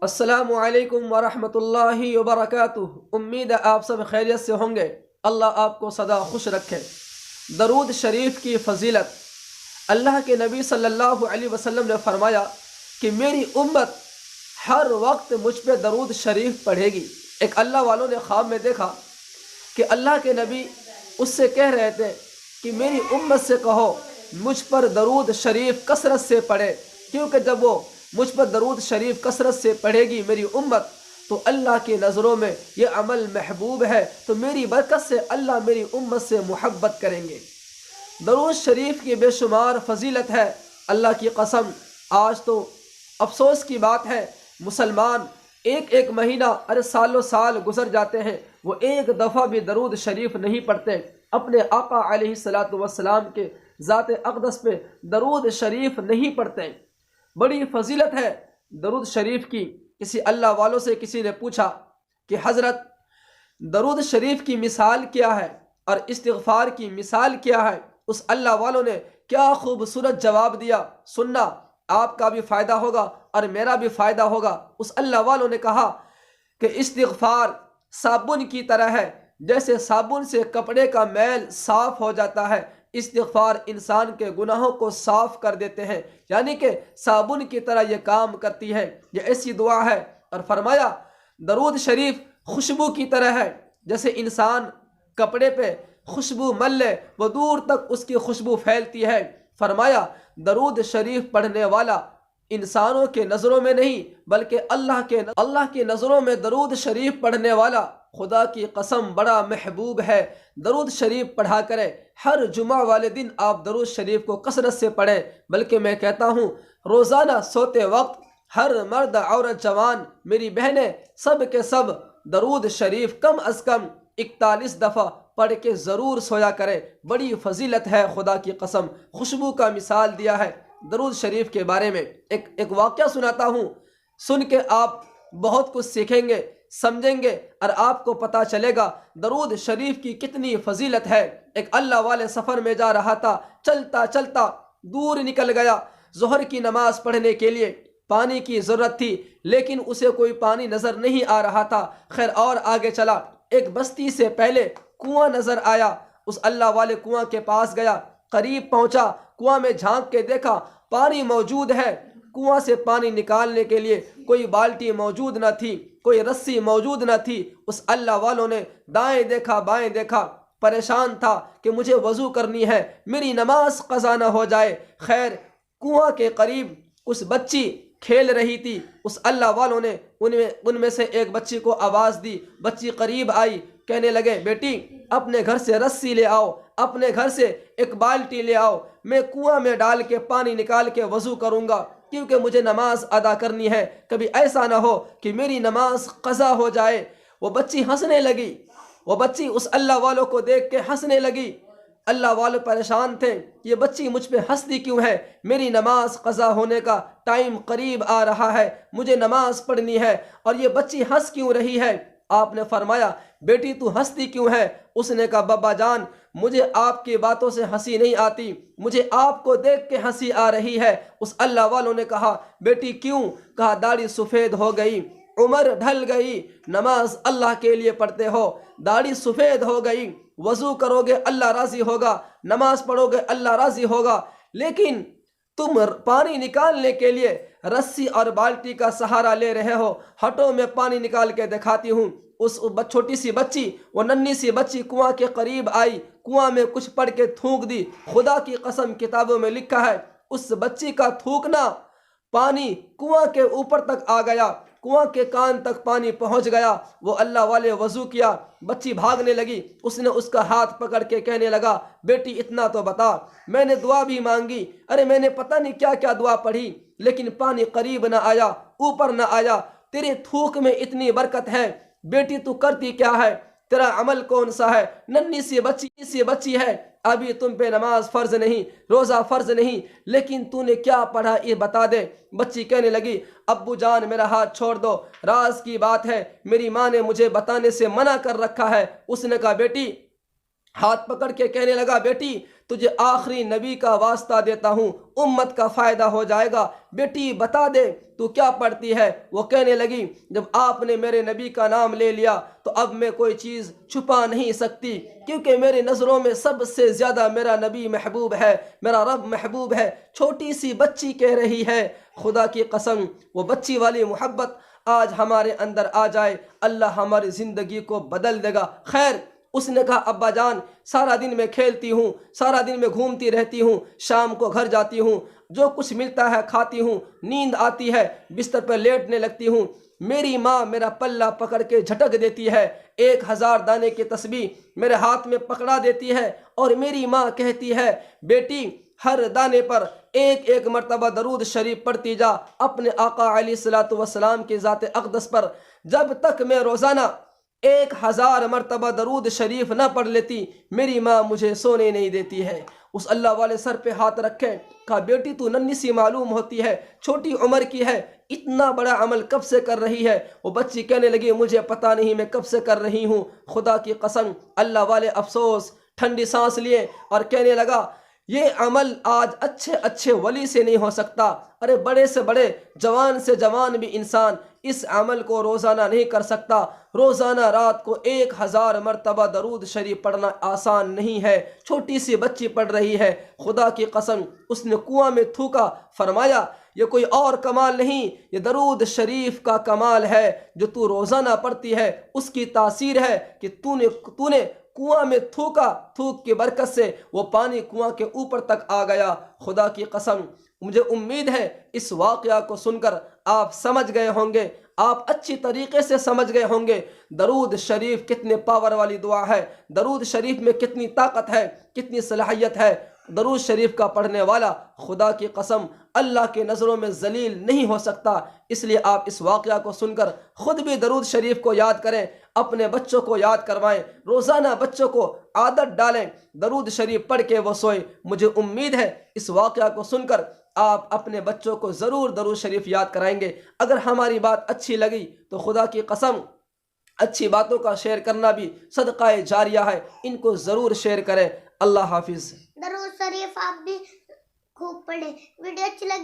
السلام علیکم ورحمۃ اللہ وبرکاتہ۔ امید ہے آپ سب خیریت سے ہوں گے۔ اللہ آپ کو سدا خوش رکھے۔ درود شریف کی فضیلت۔ اللہ کے نبی صلی اللہ علیہ وسلم نے فرمایا کہ میری امت ہر وقت مجھ پہ درود شریف پڑھے گی۔ ایک اللہ والوں نے خواب میں دیکھا کہ اللہ کے نبی اس سے کہہ رہے تھے کہ میری امت سے کہو مجھ پر درود شریف کثرت سے پڑھے، کیونکہ جب وہ مجھ پر درود شریف کثرت سے پڑھے گی میری امت تو اللہ کی نظروں میں یہ عمل محبوب ہے، تو میری برکت سے اللہ میری امت سے محبت کریں گے۔ درود شریف کی بے شمار فضیلت ہے۔ اللہ کی قسم، آج تو افسوس کی بات ہے، مسلمان ایک مہینہ سالوں سال گزر جاتے ہیں، وہ ایک دفعہ بھی درود شریف نہیں پڑھتے، اپنے آقا علیہ الصلاۃ والسلام کے ذات اقدس پہ درود شریف نہیں پڑھتے۔ بڑی فضیلت ہے درود شریف کی۔ کسی اللہ والوں سے کسی نے پوچھا کہ حضرت درود شریف کی مثال کیا ہے اور استغفار کی مثال کیا ہے؟ اس اللہ والوں نے کیا خوبصورت جواب دیا، سننا آپ کا بھی فائدہ ہوگا اور میرا بھی فائدہ ہوگا۔ اس اللہ والوں نے کہا کہ استغفار صابن کی طرح ہے، جیسے صابن سے کپڑے کا میل صاف ہو جاتا ہے، استغفار انسان کے گناہوں کو صاف کر دیتے ہیں، یعنی کہ صابن کی طرح یہ کام کرتی ہے۔ یہ ایسی دعا ہے۔ اور فرمایا درود شریف خوشبو کی طرح ہے، جیسے انسان کپڑے پہ خوشبو مل لے وہ دور تک اس کی خوشبو پھیلتی ہے۔ فرمایا درود شریف پڑھنے والا انسانوں کے نظروں میں نہیں بلکہ اللہ کی نظروں میں درود شریف پڑھنے والا خدا کی قسم بڑا محبوب ہے۔ درود شریف پڑھا کرے، ہر جمعہ والے دن آپ درود شریف کو کثرت سے پڑھیں، بلکہ میں کہتا ہوں روزانہ سوتے وقت ہر مرد عورت جوان میری بہنیں سب کے سب درود شریف کم از کم 41 دفعہ پڑھ کے ضرور سویا کریں۔ بڑی فضیلت ہے، خدا کی قسم۔ خوشبو کا مثال دیا ہے درود شریف کے بارے میں۔ ایک واقعہ سناتا ہوں، سن کے آپ بہت کچھ سیکھیں گے، سمجھیں گے، اور آپ کو پتہ چلے گا درود شریف کی کتنی فضیلت ہے۔ ایک اللہ والے سفر میں جا رہا تھا، چلتا چلتا دور نکل گیا۔ ظہر کی نماز پڑھنے کے لیے پانی کی ضرورت تھی، لیکن اسے کوئی پانی نظر نہیں آ رہا تھا۔ خیر اور آگے چلا، ایک بستی سے پہلے کنواں نظر آیا۔ اس اللہ والے کنواں کے پاس گیا، قریب پہنچا، کنواں میں جھانک کے دیکھا پانی موجود ہے۔ کنواں سے پانی نکالنے کے لیے کوئی بالٹی موجود نہ تھی، کوئی رسی موجود نہ تھی۔ اس اللہ والوں نے دائیں دیکھا بائیں دیکھا، پریشان تھا کہ مجھے وضو کرنی ہے، میری نماز قضا نہ ہو جائے۔ خیر کنواں کے قریب اس بچی کھیل رہی تھی۔ اس اللہ والوں نے ان میں سے ایک بچی کو آواز دی، بچی قریب آئی، کہنے لگے بیٹی اپنے گھر سے رسی لے آؤ، اپنے گھر سے ایک بالٹی لے آؤ، میں کنواں میں ڈال کے پانی نکال کے وضو کروں گا، کیونکہ مجھے نماز ادا کرنی ہے، کبھی ایسا نہ ہو کہ میری نماز قضا ہو جائے۔ وہ بچی ہنسنے لگی، وہ بچی اس اللہ والوں کو دیکھ کے ہنسنے لگی۔ اللہ والے پریشان تھے، یہ بچی مجھ پہ ہنستی کیوں ہے؟ میری نماز قضا ہونے کا ٹائم قریب آ رہا ہے، مجھے نماز پڑھنی ہے، اور یہ بچی ہنس کیوں رہی ہے؟ آپ نے فرمایا بیٹی تو ہنستی کیوں ہے؟ اس نے کہا بابا جان مجھے آپ کی باتوں سے ہنسی نہیں آتی، مجھے آپ کو دیکھ کے ہنسی آ رہی ہے۔ اس اللہ والوں نے کہا بیٹی کیوں؟ کہا داڑھی سفید ہو گئی، عمر ڈھل گئی، نماز اللہ کے لیے پڑھتے ہو، داڑھی سفید ہو گئی، وضو کرو گے اللہ راضی ہوگا، نماز پڑھو گے اللہ راضی ہوگا، لیکن تم پانی نکالنے کے لیے رسی اور بالٹی کا سہارا لے رہے ہو، ہٹو میں پانی نکال کے دکھاتی ہوں۔ اس چھوٹی سی بچی، وہ ننھی سی بچی کنواں کے قریب آئی، کنواں میں کچھ پڑھ کے تھونک دی۔ خدا کی قسم کتابوں میں لکھا ہے اس بچی کا تھونکنا پانی کنواں کے اوپر تک آ گیا، کنواں کے کان تک پانی پہنچ گیا۔ وہ اللہ والے وضو کیا، بچی بھاگنے لگی، اس نے اس کا ہاتھ پکڑ کے کہنے لگا بیٹی اتنا تو بتا، میں نے دعا بھی مانگی، ارے میں نے پتہ نہیں کیا کیا دعا پڑھی، لیکن پانی قریب نہ آیا، اوپر نہ آیا، تیرے تھوک میں اتنی برکت ہے، بیٹی تو کرتی کیا ہے؟ تیرا عمل کون سا ہے؟ ننھی سی بچی ہے، ابھی تم پہ نماز فرض نہیں، روزہ فرض نہیں، لیکن تو نے کیا پڑھا یہ بتا دے۔ بچی کہنے لگی ابو جان میرا ہاتھ چھوڑ دو، راز کی بات ہے، میری ماں نے مجھے بتانے سے منع کر رکھا ہے۔ اس نے کہا بیٹی ہاتھ پکڑ کے کہنے لگا بیٹی تجھے آخری نبی کا واسطہ دیتا ہوں، امت کا فائدہ ہو جائے گا، بیٹی بتا دے تو کیا پڑھتی ہے؟ وہ کہنے لگی جب آپ نے میرے نبی کا نام لے لیا تو اب میں کوئی چیز چھپا نہیں سکتی، کیونکہ میری نظروں میں سب سے زیادہ میرا نبی محبوب ہے، میرا رب محبوب ہے۔ چھوٹی سی بچی کہہ رہی ہے، خدا کی قسم وہ بچی والی محبت آج ہمارے اندر آ جائے، اللہ ہماری زندگی کو بدل دے گا۔ خیر اس نے کہا ابا جان سارا دن میں کھیلتی ہوں، سارا دن میں گھومتی رہتی ہوں، شام کو گھر جاتی ہوں، جو کچھ ملتا ہے کھاتی ہوں، نیند آتی ہے بستر پر لیٹنے لگتی ہوں، میری ماں میرا پلہ پکڑ کے جھٹک دیتی ہے، 1000 دانے کی تسبیح میرے ہاتھ میں پکڑا دیتی ہے، اور میری ماں کہتی ہے بیٹی ہر دانے پر ایک ایک مرتبہ درود شریف پڑھتی جا اپنے آقا علیہ الصلوۃ والسلام کی ذات اقدس پر۔ جب تک میں روزانہ 1000 مرتبہ درود شریف نہ پڑھ لیتی میری ماں مجھے سونے نہیں دیتی ہے۔ اس اللہ والے سر پہ ہاتھ رکھے، کہا بیٹی تو ننھی سی معلوم ہوتی ہے، چھوٹی عمر کی ہے، اتنا بڑا عمل کب سے کر رہی ہے؟ وہ بچی کہنے لگی مجھے پتہ نہیں میں کب سے کر رہی ہوں، خدا کی قسم۔ اللہ والے افسوس ٹھنڈی سانس لیے اور کہنے لگا یہ عمل آج اچھے اچھے ولی سے نہیں ہو سکتا، ارے بڑے سے بڑے جوان سے جوان بھی انسان اس عمل کو روزانہ نہیں کر سکتا۔ روزانہ رات کو 1000 مرتبہ درود شریف پڑھنا آسان نہیں ہے، چھوٹی سی بچی پڑھ رہی ہے، خدا کی قسم۔ اس نے کنواں میں تھوکا، فرمایا یہ کوئی اور کمال نہیں، یہ درود شریف کا کمال ہے جو تو روزانہ پڑھتی ہے، اس کی تاثیر ہے کہ تو نے کنواں میں تھوکا، تھوک کی برکت سے وہ پانی کنواں کے اوپر تک آ گیا۔ خدا کی قسم مجھے امید ہے اس واقعہ کو سن کر آپ سمجھ گئے ہوں گے، آپ اچھی طریقے سے سمجھ گئے ہوں گے درود شریف کتنے پاور والی دعا ہے، درود شریف میں کتنی طاقت ہے، کتنی صلاحیت ہے۔ درود شریف کا پڑھنے والا خدا کی قسم اللہ کی نظروں میں ذلیل نہیں ہو سکتا۔ اس لیے آپ اس واقعہ کو سن کر خود بھی درود شریف کو یاد کریں، اپنے بچوں کو یاد کروائیں، روزانہ بچوں کو عادت ڈالیں درود شریف پڑھ کے وہ سوئے۔ مجھے امید ہے اس واقعہ کو سن کر آپ اپنے بچوں کو ضرور درود شریف یاد کرائیں گے۔ اگر ہماری بات اچھی لگی تو خدا کی قسم اچھی باتوں کا شیئر کرنا بھی صدقہ جاریہ ہے، ان کو ضرور شیئر کریں۔ اللہ حافظ۔ درود شریف آپ بھی خوب پڑھیں۔ ویڈیو اچھی لگی